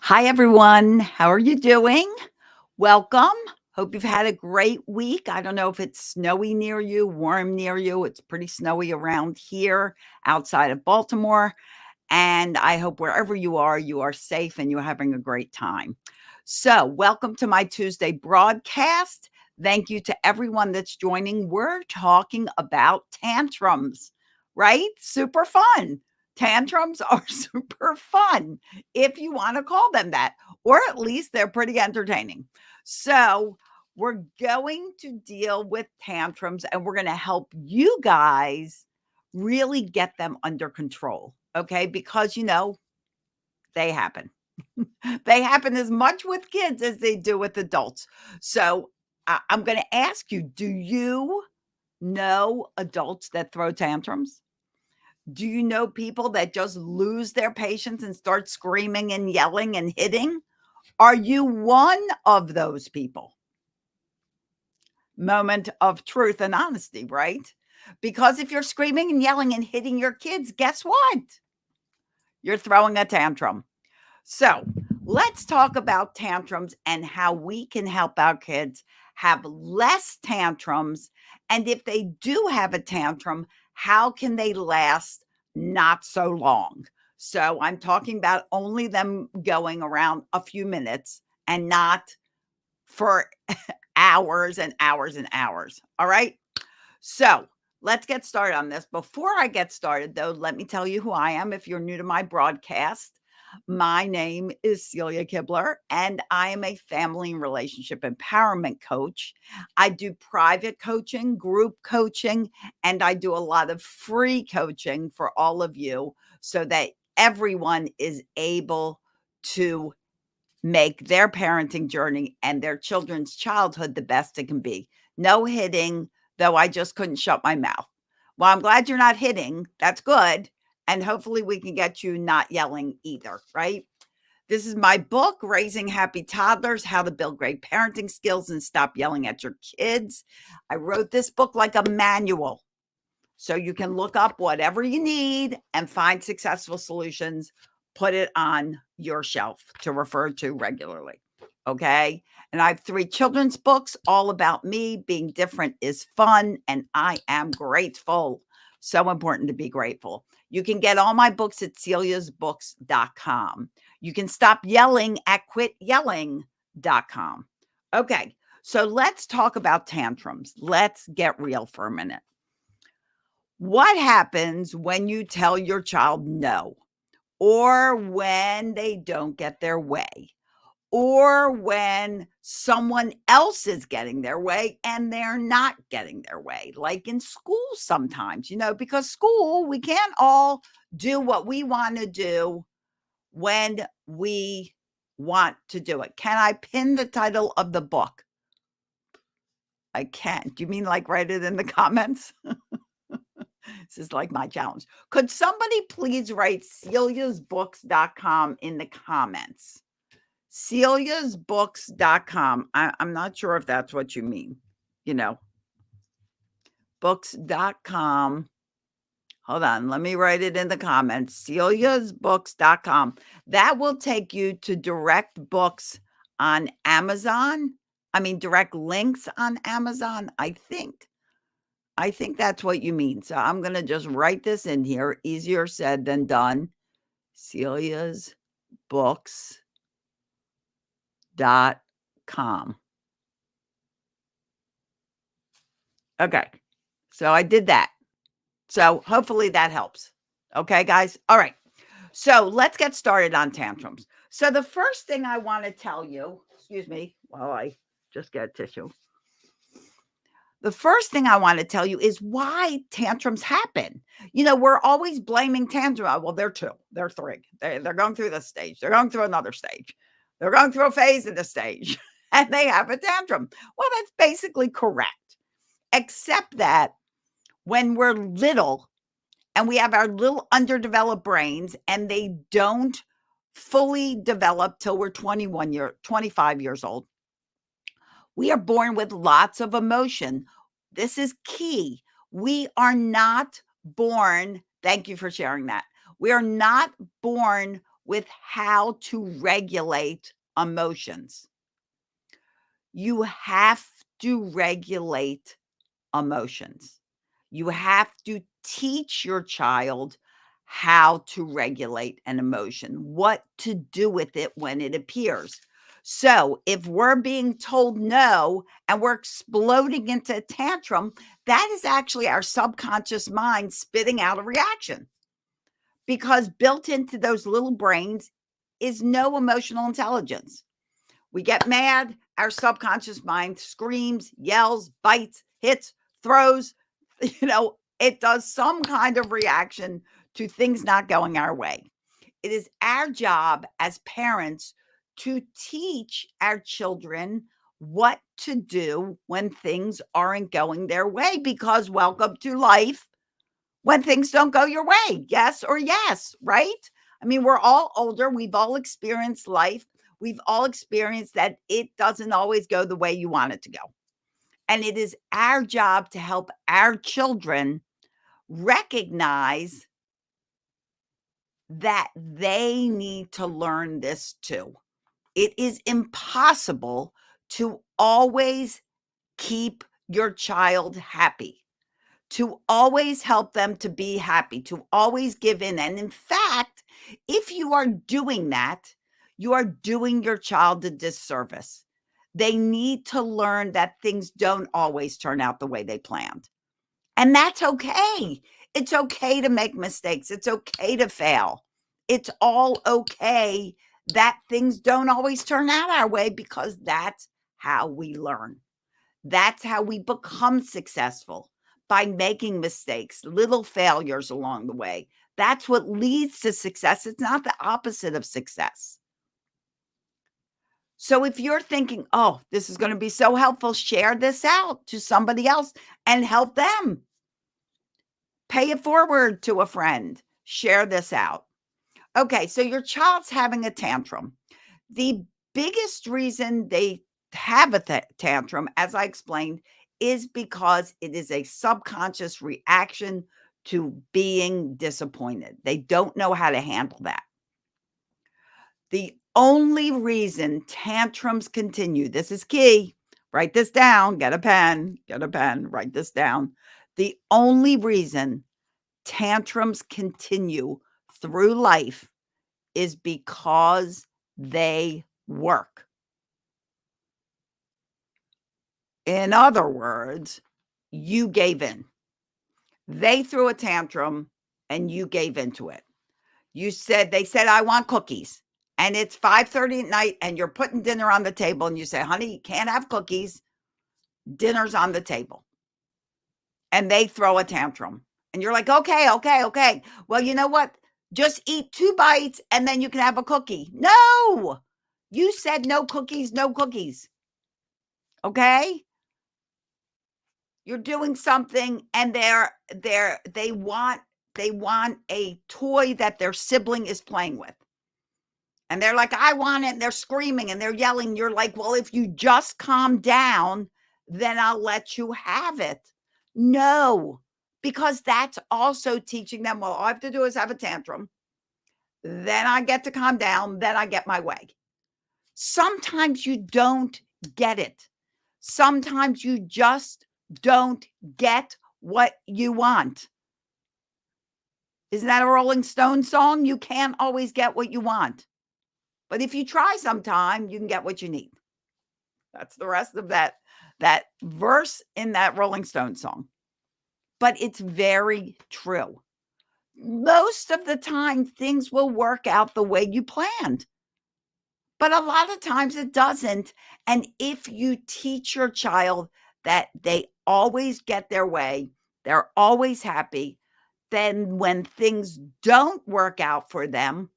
Hi, everyone. How are you doing? Welcome. Hope you've had a great week. I don't know if it's snowy near you, warm near you. It's pretty snowy around here outside of Baltimore. And I hope wherever you are safe and you're having a great time. So, welcome to my Tuesday broadcast. Thank you to everyone that's joining. We're talking about tantrums, right? Super fun. Tantrums are super fun, if you want to call them that, or at least they're pretty entertaining. So, we're going to deal with tantrums and we're going to help you guys really get them under control. Okay. Because, they happen. They happen as much with kids as they do with adults. So I'm going to ask you, do you know adults that throw tantrums? Do you know people that just lose their patience and start screaming and yelling and hitting? Are you one of those people? Moment of truth and honesty, right? Because if you're screaming and yelling and hitting your kids, guess what? You're throwing a tantrum. So let's talk about tantrums and how we can help our kids have less tantrums. And if they do have a tantrum, how can they last not so long? So I'm talking about only them going around a few minutes and not for hours and hours and hours. All right. So let's get started on this. Before I get started, though, let me tell you who I am if you're new to my broadcast. My name is Celia Kibler, and I am a family and relationship empowerment coach. I do private coaching, group coaching, and I do a lot of free coaching for all of you so that everyone is able to make their parenting journey and their children's childhood the best it can be. No hitting, though I just couldn't shut my mouth. Well, I'm glad you're not hitting. That's good. And hopefully we can get you not yelling either, right? This is my book, Raising Happy Toddlers, How to Build Great Parenting Skills and Stop Yelling at Your Kids. I wrote this book like a manual. So you can look up whatever you need and find successful solutions, put it on your shelf to refer to regularly. Okay. And I have 3 children's books all about me. Being different is fun, and I am grateful. So important to be grateful. You can get all my books at celiasbooks.com. You can stop yelling at quityelling.com. Okay. So let's talk about tantrums. Let's get real for a minute. What happens when you tell your child no, or when they don't get their way, or when someone else is getting their way and they're not getting their way? Like in school sometimes, because school, we can't all do what we want to do when we want to do it. Can I pin the title of the book? I can't. Do you mean like write it in the comments? This is like my challenge. Could somebody please write celiasbooks.com in the comments? Celiasbooks.com. I'm not sure if that's what you mean. Books.com. Hold on. Let me write it in the comments. Celiasbooks.com. That will take you to direct books on Amazon. Direct links on Amazon, I think. I think that's what you mean. So I'm going to just write this in here. Easier said than done. CeliasBooks.com. Okay. So I did that. So hopefully that helps. Okay, guys. All right. So let's get started on tantrums. So the first thing I want to tell you, excuse me, while I just get tissue. The first thing I want to tell you is why tantrums happen. We're always blaming tantrum. Well, they're 2, they're 3. They're going through this stage. They're going through another stage. They're going through a phase of the stage and they have a tantrum. Well, that's basically correct, except that when we're little and we have our little underdeveloped brains and they don't fully develop till we're 25 years old, we are born with lots of emotion. This is key. We are not born, thank you for sharing that. We are not born with how to regulate emotions. You have to regulate emotions. You have to teach your child how to regulate an emotion, what to do with it when it appears. So, if we're being told no and we're exploding into a tantrum, that is actually our subconscious mind spitting out a reaction, because built into those little brains is no emotional intelligence. We get mad, our subconscious mind screams, yells, bites, hits, throws, it does some kind of reaction to things not going our way. It is our job as parents to teach our children what to do when things aren't going their way, because welcome to life when things don't go your way. Yes or yes, right? I mean, we're all older. We've all experienced life. We've all experienced that it doesn't always go the way you want it to go. And it is our job to help our children recognize that they need to learn this too. It is impossible to always keep your child happy, to always help them to be happy, to always give in. And in fact, if you are doing that, you are doing your child a disservice. They need to learn that things don't always turn out the way they planned. And that's okay. It's okay to make mistakes. It's okay to fail. It's all okay that things don't always turn out our way, because that's how we learn. That's how we become successful, by making mistakes, little failures along the way. That's what leads to success. It's not the opposite of success. So if you're thinking, oh, this is going to be so helpful, share this out to somebody else and help them. Pay it forward to a friend. Share this out. Okay, so your child's having a tantrum. The biggest reason they have a tantrum, as I explained, is because it is a subconscious reaction to being disappointed. They don't know how to handle that. The only reason tantrums continue, this is key, write this down, get a pen, write this down. The only reason tantrums continue through life is because they work. In other words, you gave in. They threw a tantrum and you gave into it. They said, I want cookies. And it's 5:30 at night and you're putting dinner on the table and you say, honey, you can't have cookies. Dinner's on the table. And they throw a tantrum. And you're like, okay. Well, you know what? Just eat 2 bites and then you can have a cookie. No, you said no cookies, no cookies. Okay? You're doing something and they want a toy that their sibling is playing with. And they're like, I want it. And they're screaming and they're yelling. You're like, well, if you just calm down, then I'll let you have it. No, because that's also teaching them, well, all I have to do is have a tantrum. Then I get to calm down. Then I get my way. Sometimes you don't get it. Sometimes you just don't get what you want. Isn't that a Rolling Stone song? You can't always get what you want. But if you try sometime, you can get what you need. That's the rest of that verse in that Rolling Stone song. But it's very true. Most of the time, things will work out the way you planned. But a lot of times it doesn't. And if you teach your child that they always get their way, they're always happy, then when things don't work out for them,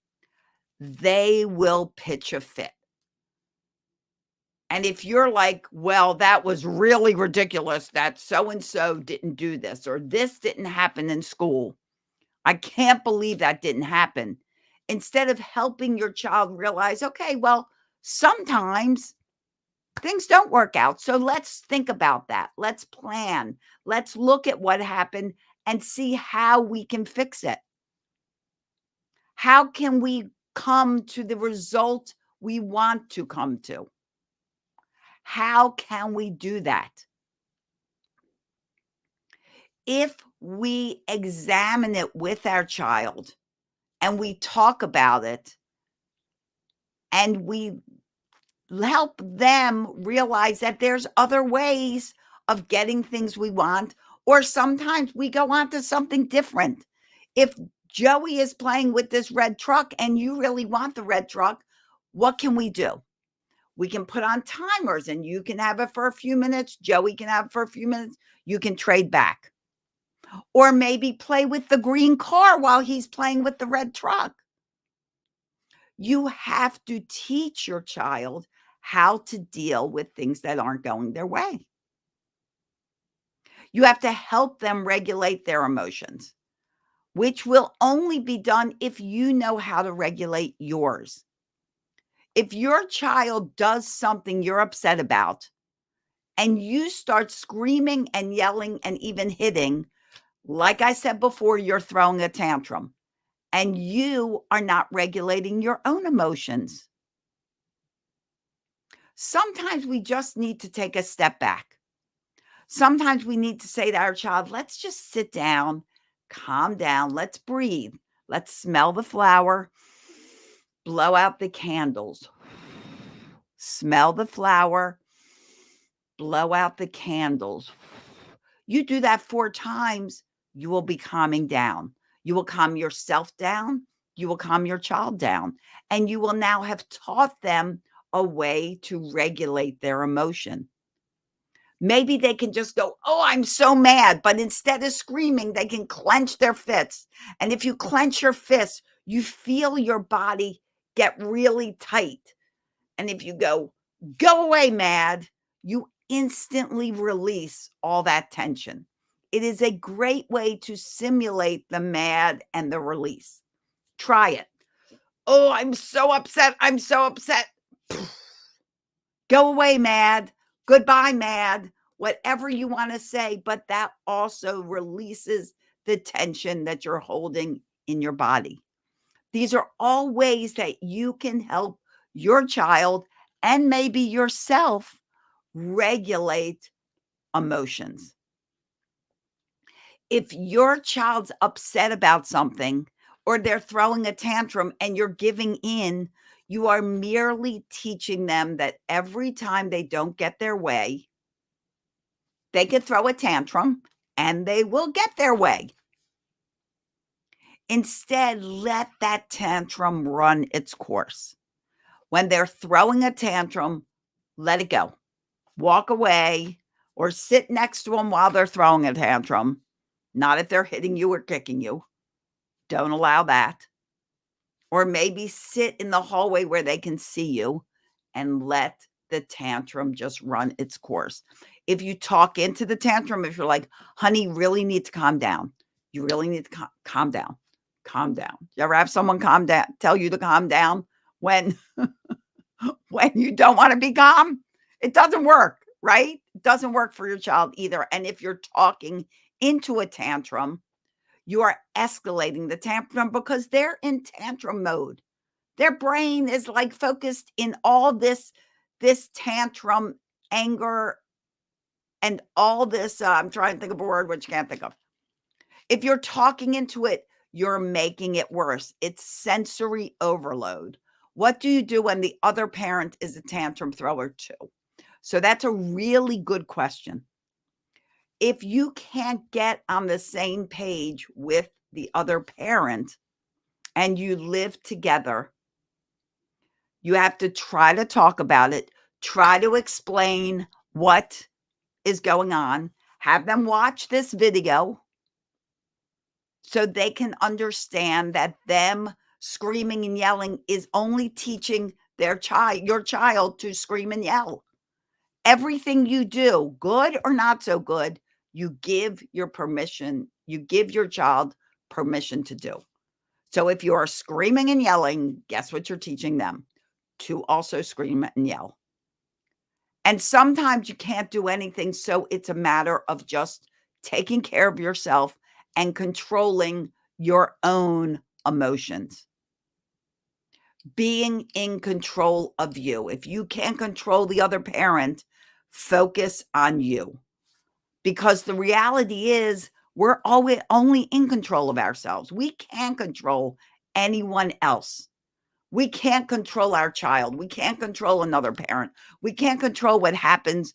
they will pitch a fit. And if you're like, well, that was really ridiculous that so-and-so didn't do this, or this didn't happen in school, I can't believe that didn't happen. Instead of helping your child realize, okay, well, sometimes things don't work out. So let's think about that. Let's plan. Let's look at what happened and see how we can fix it. How can we come to the result we want to come to? How can we do that? If we examine it with our child and we talk about it and we help them realize that there's other ways of getting things we want, or sometimes we go on to something different. If Joey is playing with this red truck and you really want the red truck, what can we do? We can put on timers and you can have it for a few minutes. Joey can have it for a few minutes. You can trade back. Or maybe play with the green car while he's playing with the red truck. You have to teach your child how to deal with things that aren't going their way. You have to help them regulate their emotions, which will only be done if you know how to regulate yours. If your child does something you're upset about and you start screaming and yelling and even hitting, like I said before, you're throwing a tantrum and you are not regulating your own emotions. Sometimes we just need to take a step back. Sometimes we need to say to our child, let's just sit down, calm down, let's breathe, let's smell the flower, blow out the candles, smell the flower, blow out the candles. You do that 4 times, you will be calming down. You will calm yourself down. You will calm your child down. And you will now have taught them a way to regulate their emotion. Maybe they can just go, oh, I'm so mad. But instead of screaming, they can clench their fists. And if you clench your fists, you feel your body get really tight. And if you go away, mad, you instantly release all that tension. It is a great way to simulate the mad and the release. Try it. Oh, I'm so upset. I'm so upset. Go away, mad. Goodbye, mad. Whatever you want to say, but that also releases the tension that you're holding in your body. These are all ways that you can help your child and maybe yourself regulate emotions. If your child's upset about something or they're throwing a tantrum and you're giving in, you are merely teaching them that every time they don't get their way, they can throw a tantrum and they will get their way. Instead, let that tantrum run its course. When they're throwing a tantrum, let it go. Walk away or sit next to them while they're throwing a tantrum. Not if they're hitting you or kicking you. Don't allow that. Or maybe sit in the hallway where they can see you and let the tantrum just run its course. If you talk into the tantrum, if you're like, honey, you really need to calm down. You really need to calm down. Calm down. You ever have someone tell you to calm down when when you don't want to be calm? It doesn't work, right? It doesn't work for your child either. And if you're talking into a tantrum, you are escalating the tantrum because they're in tantrum mode. Their brain is like focused in all this tantrum, anger, and all this. I'm trying to think of a word which you can't think of. If you're talking into it, you're making it worse. It's sensory overload. What do you do when the other parent is a tantrum thrower too? So that's a really good question. If you can't get on the same page with the other parent and you live together, you have to try to talk about it, try to explain what is going on, have them watch this video so they can understand that them screaming and yelling is only teaching your child to scream and yell. Everything you do, good or not so good, you give your child permission to do. So if you are screaming and yelling, guess what you're teaching them? To also scream and yell. And sometimes you can't do anything, so it's a matter of just taking care of yourself and controlling your own emotions. being in control of you. If you can't control the other parent, focus on you. Because the reality is, we're always only in control of ourselves. We can't control anyone else. We can't control our child. We can't control another parent. We can't control what happens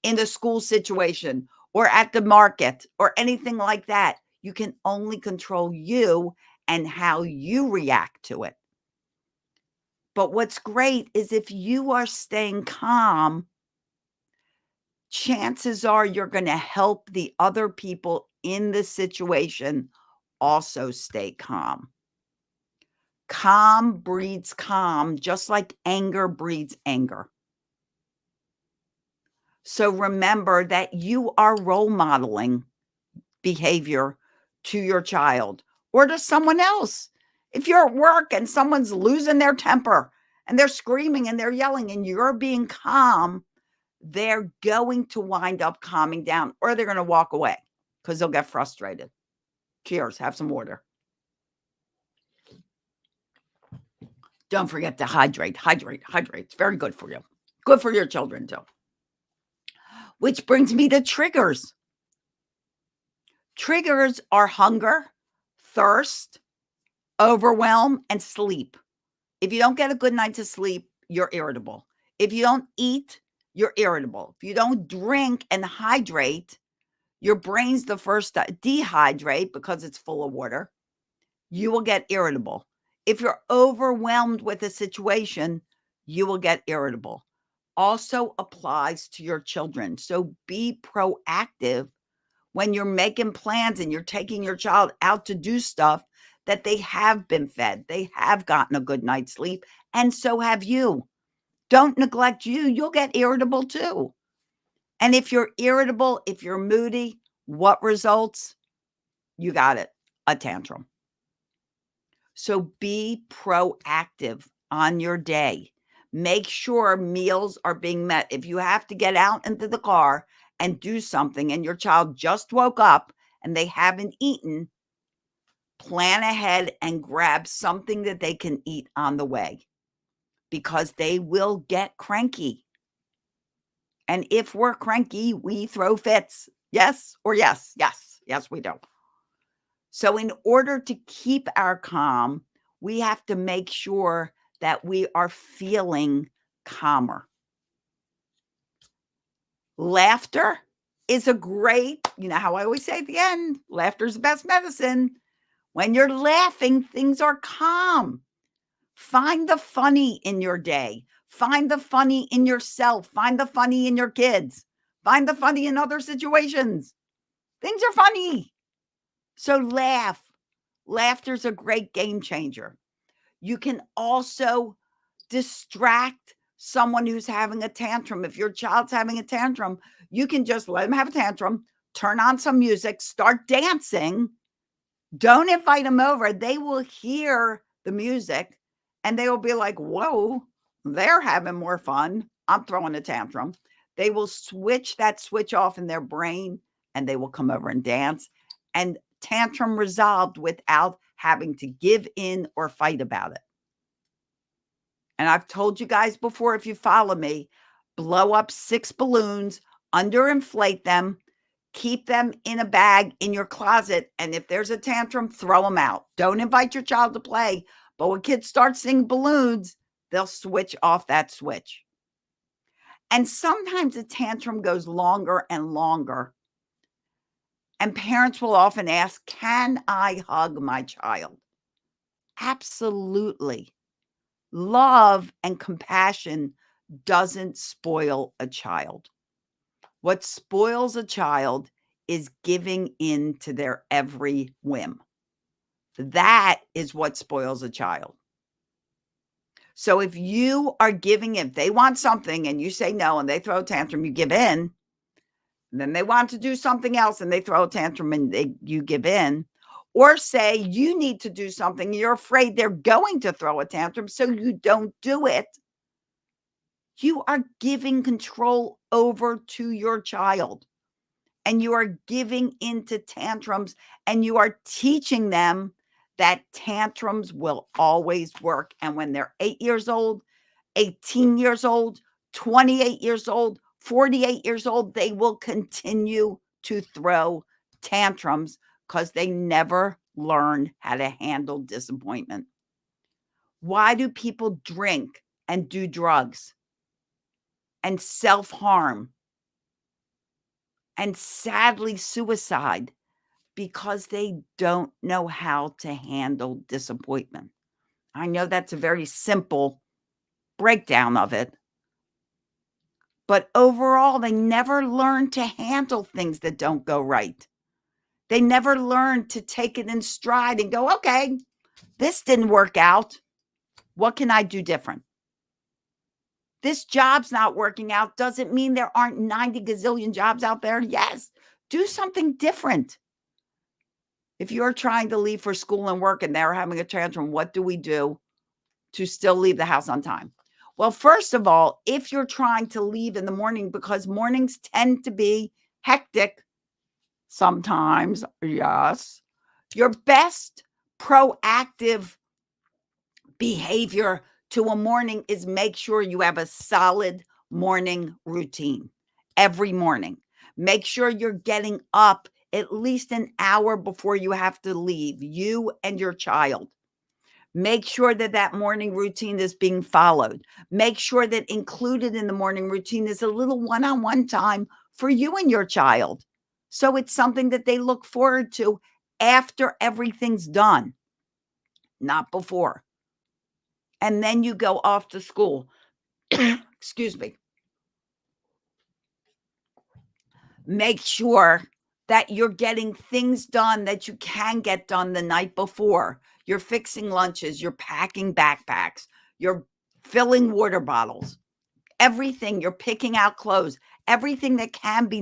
in the school situation or at the market or anything like that. You can only control you and how you react to it. But what's great is if you are staying calm, chances are you're going to help the other people in the situation also stay calm. Calm breeds calm, just like anger breeds anger. So remember that you are role modeling behavior to your child or to someone else. If you're at work and someone's losing their temper and they're screaming and they're yelling and you're being calm, they're going to wind up calming down or they're going to walk away because they'll get frustrated. Cheers. Have some water. Don't forget to hydrate, hydrate, hydrate. It's very good for you. Good for your children too. Which brings me to triggers. Triggers are hunger, thirst, overwhelm, and sleep. If you don't get a good night of sleep, you're irritable. If you don't eat, you're irritable. If you don't drink and hydrate, your brain's the first to dehydrate because it's full of water. You will get irritable. If you're overwhelmed with a situation, you will get irritable. Also applies to your children. So be proactive when you're making plans and you're taking your child out to do stuff that they have been fed, they have gotten a good night's sleep, and so have you. Don't neglect you. You'll get irritable too. And if you're irritable, if you're moody, what results? You got it, a tantrum. So be proactive on your day. Make sure meals are being met. If you have to get out into the car and do something and your child just woke up and they haven't eaten, plan ahead and grab something that they can eat on the way because they will get cranky. And if we're cranky, we throw fits. Yes or yes, yes, yes, we do. So in order to keep our calm, we have to make sure that we are feeling calmer. Laughter is a great, you know how I always say at the end, laughter is the best medicine. When you're laughing, things are calm. Find the funny in your day. Find the funny in yourself. Find the funny in your kids. Find the funny in other situations. Things are funny. So laugh. Laughter's a great game changer. You can also distract someone who's having a tantrum. If your child's having a tantrum, you can just let them have a tantrum, turn on some music, start dancing. Don't invite them over. They will hear the music and they will be like, whoa, they're having more fun. I'm throwing a tantrum. They will switch that switch off in their brain and they will come over and dance. And tantrum resolved without having to give in or fight about it. And I've told you guys before, if you follow me, blow up 6 balloons, underinflate them, keep them in a bag in your closet. And if there's a tantrum, throw them out. Don't invite your child to play. But when kids start seeing balloons, they'll switch off that switch. And sometimes a tantrum goes longer and longer. And parents will often ask, can I hug my child? Absolutely. Love and compassion doesn't spoil a child. What spoils a child is giving in to their every whim. That is what spoils a child. So if you are giving, if they want something and you say no and they throw a tantrum, you give in. And then they want to do something else and they throw a tantrum and you give in. Or say you need to do something, you're afraid they're going to throw a tantrum, so you don't do it. You are giving control over to your child and you are giving into tantrums and you are teaching them that tantrums will always work. And when they're 8 years old, 18 years old, 28 years old, 48 years old, they will continue to throw tantrums because they never learn how to handle disappointment. Why do people drink and do drugs and self-harm and sadly suicide? Because they don't know how to handle disappointment. I know that's a very simple breakdown of it, but overall, they never learn to handle things that don't go right. They never learn to take it in stride and go, okay, this didn't work out. What can I do different? This job's not working out. Doesn't mean there aren't 90 gazillion jobs out there. Yes, do something different. If you're trying to leave for school and work and they're having a tantrum, what do we do to still leave the house on time? Well, first of all, if you're trying to leave in the morning, because mornings tend to be hectic sometimes, yes, your best proactive behavior to a morning is make sure you have a solid morning routine every morning. Make sure you're getting up at least an hour before you have to leave, you and your child. Make sure that that morning routine is being followed. Make sure that included in the morning routine is a little one-on-one time for you and your child. So it's something that they look forward to after everything's done, not before. And then you go off to school. Excuse me. Make sure that you're getting things done that you can get done the night before. You're fixing lunches, you're packing backpacks, you're filling water bottles, everything. You're picking out clothes, everything that can be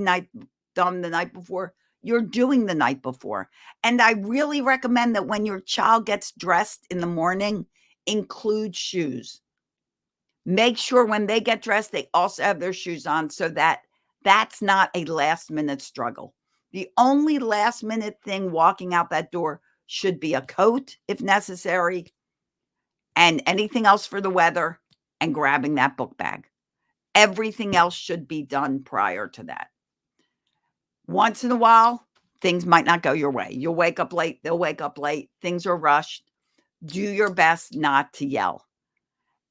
done the night before, you're doing the night before. And I really recommend that when your child gets dressed in the morning, include shoes. Make sure when they get dressed, they also have their shoes on so that that's not a last minute struggle. The only last minute thing walking out that door should be a coat if necessary, and anything else for the weather, and grabbing that book bag. Everything else should be done prior to that. Once in a while, things might not go your way. You'll wake up late, they'll wake up late, things are rushed. Do your best not to yell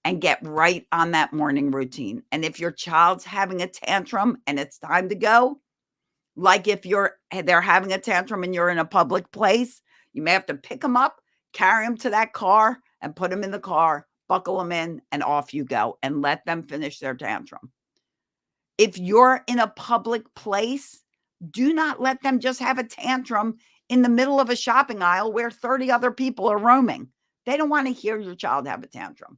and get right on that morning routine. And if your child's having a tantrum and it's time to go, like if they're having a tantrum and you're in a public place, you may have to pick them up, carry them to that car and put them in the car, buckle them in, and off you go and let them finish their tantrum. If you're in a public place, do not let them just have a tantrum in the middle of a shopping aisle where 30 other people are roaming. They don't want to hear your child have a tantrum.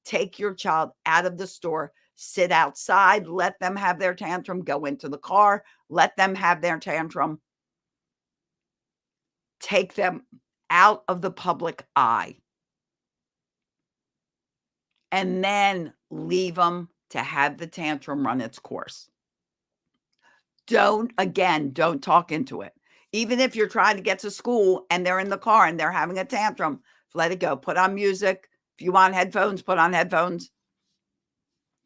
Take your child out of the store, sit outside, let them have their tantrum, go into the car, let them have their tantrum. Take them out of the public eye. And then leave them to have the tantrum run its course. Don't talk into it. Even if you're trying to get to school and they're in the car and they're having a tantrum, let it go. Put on music. If you want headphones, put on headphones.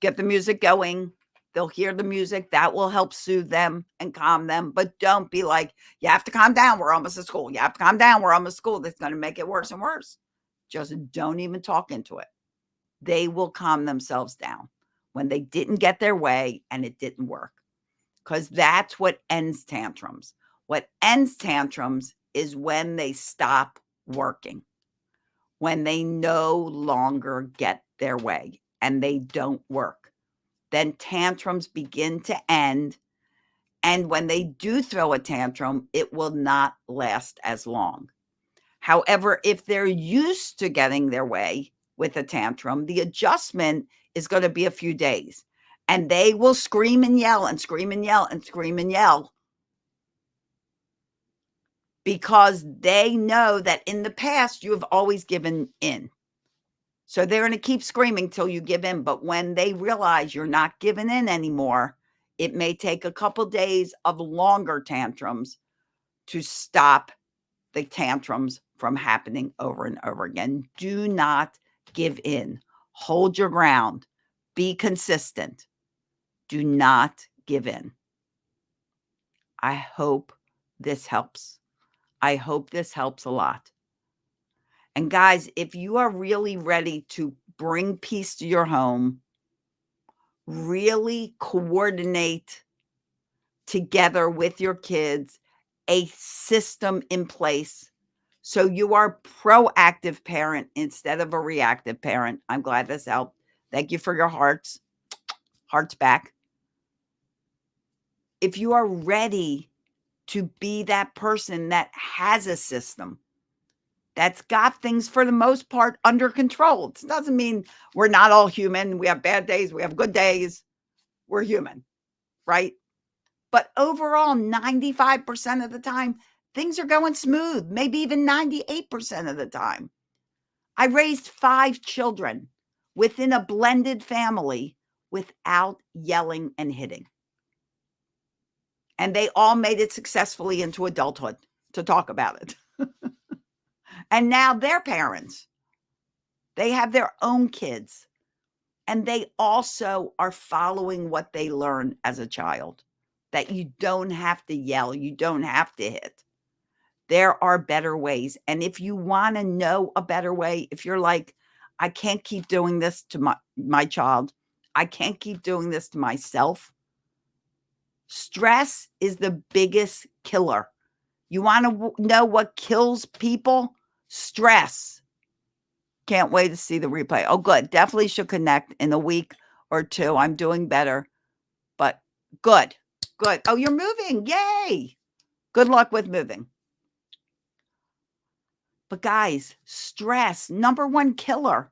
Get the music going. They'll hear the music. That will help soothe them and calm them. But don't be like, you have to calm down. We're almost at school. You have to calm down. We're almost at school. That's going to make it worse and worse. Just don't even talk into it. They will calm themselves down when they didn't get their way and it didn't work. Because that's what ends tantrums. What ends tantrums is when they stop working, when they no longer get their way and they don't work. Then tantrums begin to end. And when they do throw a tantrum, it will not last as long. However, if they're used to getting their way with a tantrum, the adjustment is going to be a few days. And they will scream and yell and scream and yell and scream and yell because they know that in the past you have always given in. So they're going to keep screaming till you give in. But when they realize you're not giving in anymore, it may take a couple days of longer tantrums to stop the tantrums from happening over and over again. Do not give in. Hold your ground. Be consistent. Do not give in. I hope this helps. I hope this helps a lot. And guys, if you are really ready to bring peace to your home, really coordinate together with your kids a system in place so you are a proactive parent instead of a reactive parent. I'm glad this helped. Thank you for your hearts. Hearts back. If you are ready to be that person that has a system, that's got things for the most part under control. It doesn't mean we're not all human. We have bad days. We have good days. We're human, right? But overall, 95% of the time, things are going smooth, maybe even 98% of the time. I raised 5 children within a blended family without yelling and hitting. And they all made it successfully into adulthood to talk about it. And now they're parents. They have their own kids. And they also are following what they learned as a child, that you don't have to yell, you don't have to hit. There are better ways. And if you want to know a better way, if you're like, I can't keep doing this to my child, I can't keep doing this to myself. Stress is the biggest killer. You want to know what kills people? Stress. Can't wait to see the replay. Oh, good. Definitely should connect in a week or two. I'm doing better, but good. Good. Oh, you're moving. Yay. Good luck with moving. But guys, stress, number one killer.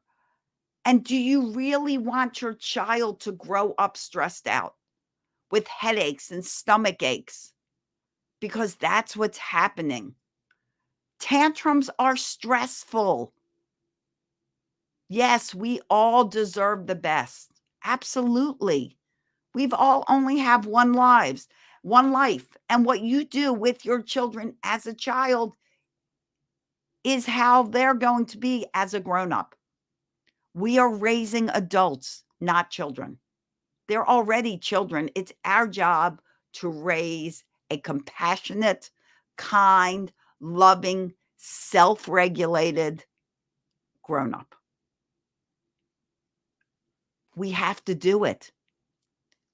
And do you really want your child to grow up stressed out with headaches and stomach aches? Because that's what's happening. Tantrums are stressful. Yes, we all deserve the best. Absolutely. We've all only have one life. And what you do with your children as a child is how they're going to be as a grown-up. We are raising adults, not children. They're already children. It's our job to raise a compassionate, kind, loving, self-regulated grown-up. We have to do it.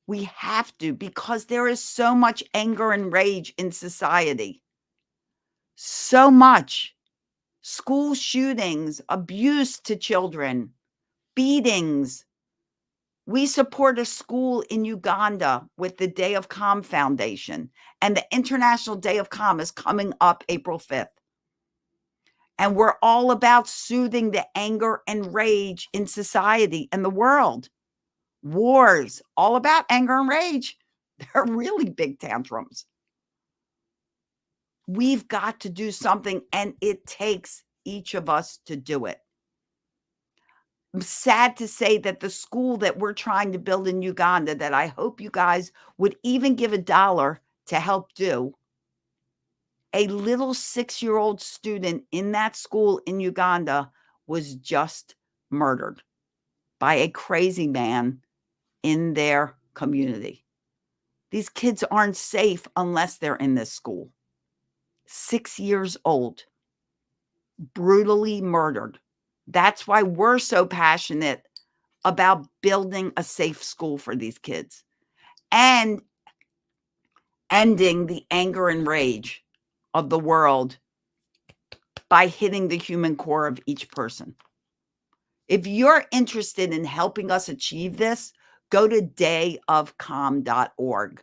We have to, because there is so much anger and rage in society. So much. School shootings, abuse to children, beatings. We support a school in Uganda with the Day of Calm Foundation, and the International Day of Calm is coming up April 5th. And we're all about soothing the anger and rage in society and the world. Wars, all about anger and rage. They're really big tantrums. We've got to do something, and it takes each of us to do it. I'm sad to say that the school that we're trying to build in Uganda, that I hope you guys would even give $1 to help do, a little 6-year-old student in that school in Uganda was just murdered by a crazy man in their community. These kids aren't safe unless they're in this school. 6 years old, brutally murdered. That's why we're so passionate about building a safe school for these kids and ending the anger and rage of the world by hitting the human core of each person. If you're interested in helping us achieve this, go to dayofcalm.org.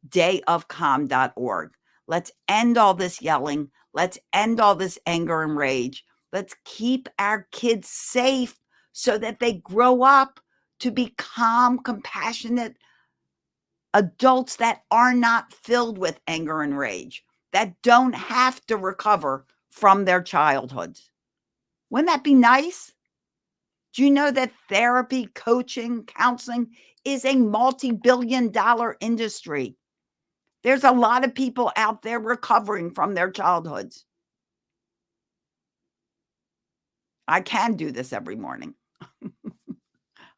Dayofcalm.org. Let's end all this yelling. Let's end all this anger and rage. Let's keep our kids safe so that they grow up to be calm, compassionate adults that are not filled with anger and rage, that don't have to recover from their childhoods. Wouldn't that be nice? Do you know that therapy, coaching, counseling is a multi-billion-dollar industry? There's a lot of people out there recovering from their childhoods. I can do this every morning.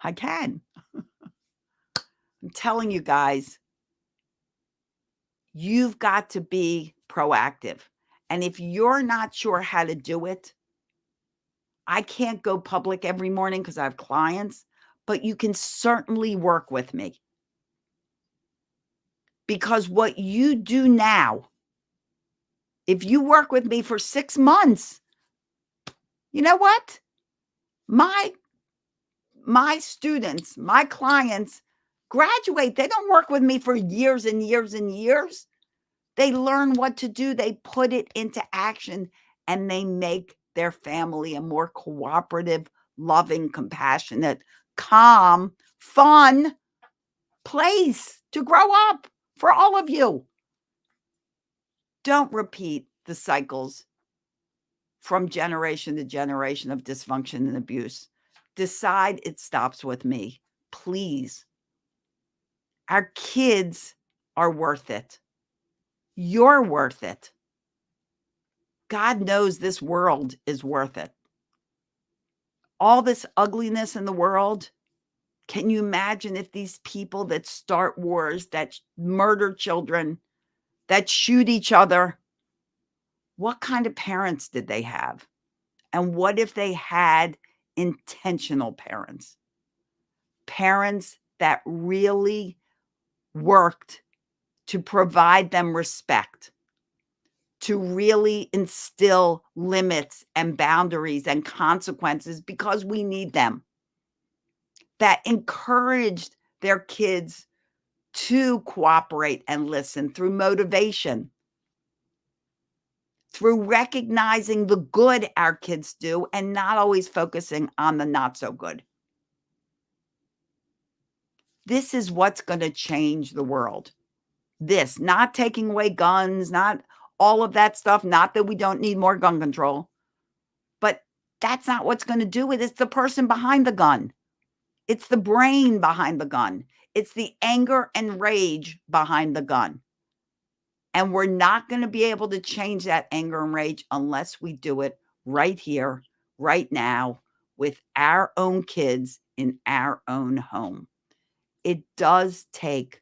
I can. I'm telling you guys, you've got to be proactive. And if you're not sure how to do it, I can't go public every morning because I have clients, but you can certainly work with me. Because what you do now, if you work with me for 6 months, you know what? My students, my clients graduate. They don't work with me for years and years and years. They learn what to do, they put it into action, and they make their family a more cooperative, loving, compassionate, calm, fun place to grow up for all of you. Don't repeat the cycles from generation to generation of dysfunction and abuse. Decide it stops with me, please. Our kids are worth it. You're worth it. God knows this world is worth it. All this ugliness in the world, can you imagine if these people that start wars, that murder children, that shoot each other, what kind of parents did they have? And what if they had intentional parents? Parents that really worked to provide them respect, to really instill limits and boundaries and consequences because we need them, that encouraged their kids to cooperate and listen through motivation, through recognizing the good our kids do and not always focusing on the not so good. This is what's going to change the world. This, not taking away guns, not all of that stuff, not that we don't need more gun control, but that's not what's going to do it. It's the person behind the gun. It's the brain behind the gun. It's the anger and rage behind the gun. And we're not going to be able to change that anger and rage unless we do it right here, right now, with our own kids in our own home. It does take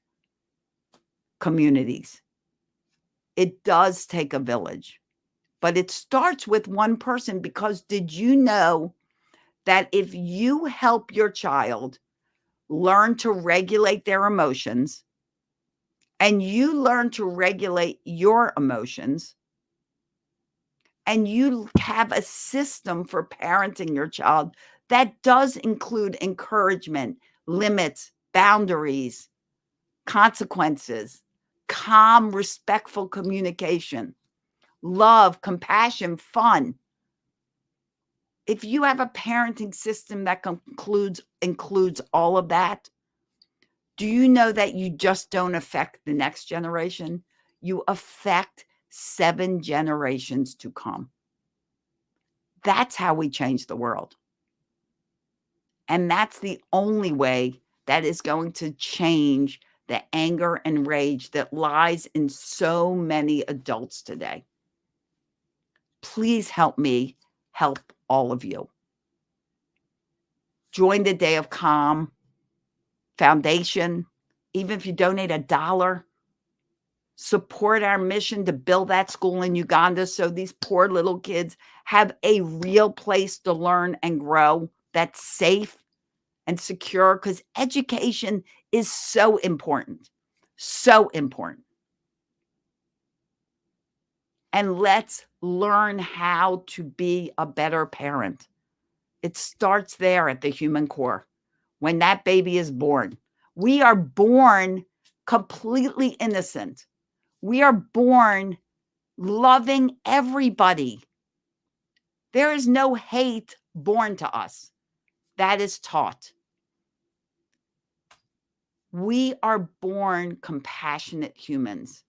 communities. It does take a village. But it starts with one person, because did you know that if you help your child learn to regulate their emotions, and you learn to regulate your emotions, and you have a system for parenting your child that does include encouragement, limits, boundaries, consequences, calm, respectful communication, love, compassion, fun. If you have a parenting system that includes all of that, do you know that you just don't affect the next generation? You affect 7 generations to come. That's how we change the world. And that's the only way that is going to change the anger and rage that lies in so many adults today. Please help me help all of you. Join the Day of Calm Foundation. Even if you donate $1, support our mission to build that school in Uganda so these poor little kids have a real place to learn and grow that's safe and secure, because education is so important. So important. And let's learn how to be a better parent. It starts there at the human core. When that baby is born, we are born completely innocent. We are born loving everybody. There is no hate born to us. That is taught. We are born compassionate humans.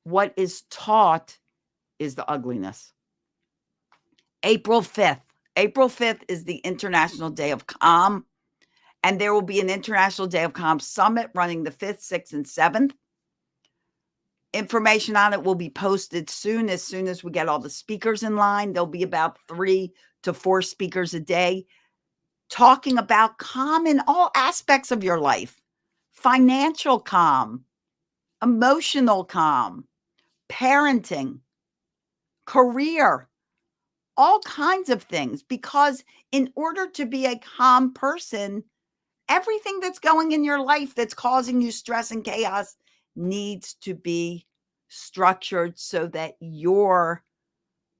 What is taught is the ugliness. April 5th. April 5th is the International Day of Calm. And there will be an International Day of Calm Summit running the 5th, 6th, and 7th. Information on it will be posted soon as we get all the speakers in line. There'll be about 3 to 4 speakers a day talking about calm in all aspects of your life. Financial calm, emotional calm, parenting, career, all kinds of things. Because in order to be a calm person, everything that's going in your life that's causing you stress and chaos needs to be structured so that you're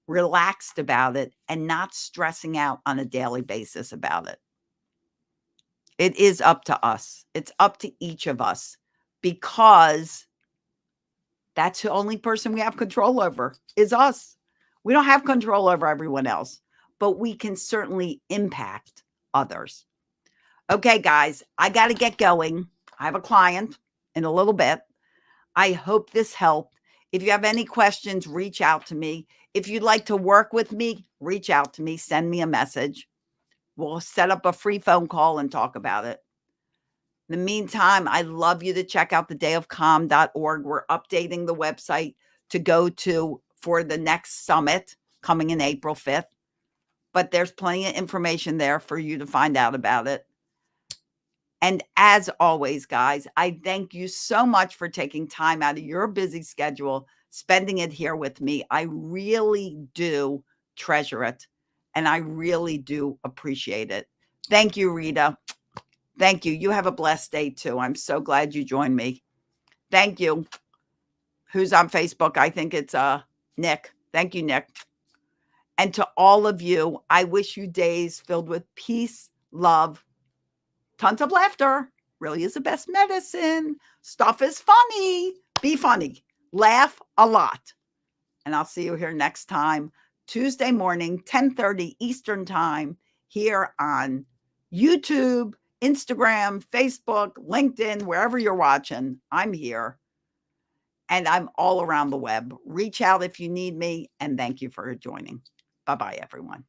relaxed about it and not stressing out on a daily basis about it. It is up to us. It's up to each of us, because that's the only person we have control over is us. We don't have control over everyone else, but we can certainly impact others. Okay, guys, I got to get going. I have a client in a little bit. I hope this helped. If you have any questions, reach out to me. If you'd like to work with me, reach out to me. Send me a message. We'll set up a free phone call and talk about it. In the meantime, I'd love you to check out thedayofcalm.org. We're updating the website to go to for the next summit coming in April 5th. But there's plenty of information there for you to find out about it. And as always, guys, I thank you so much for taking time out of your busy schedule, spending it here with me. I really do treasure it, and I really do appreciate it. Thank you, Rita. Thank you. You have a blessed day, too. I'm so glad you joined me. Thank you. Who's on Facebook? I think it's Nick. Thank you, Nick. And to all of you, I wish you days filled with peace, love, tons of laughter. Really is the best medicine. Stuff is funny. Be funny. Laugh a lot. And I'll see you here next time, Tuesday morning, 10:30 Eastern Time, here on YouTube, Instagram, Facebook, LinkedIn, wherever you're watching. I'm here. And I'm all around the web. Reach out if you need me. And thank you for joining. Bye-bye, everyone.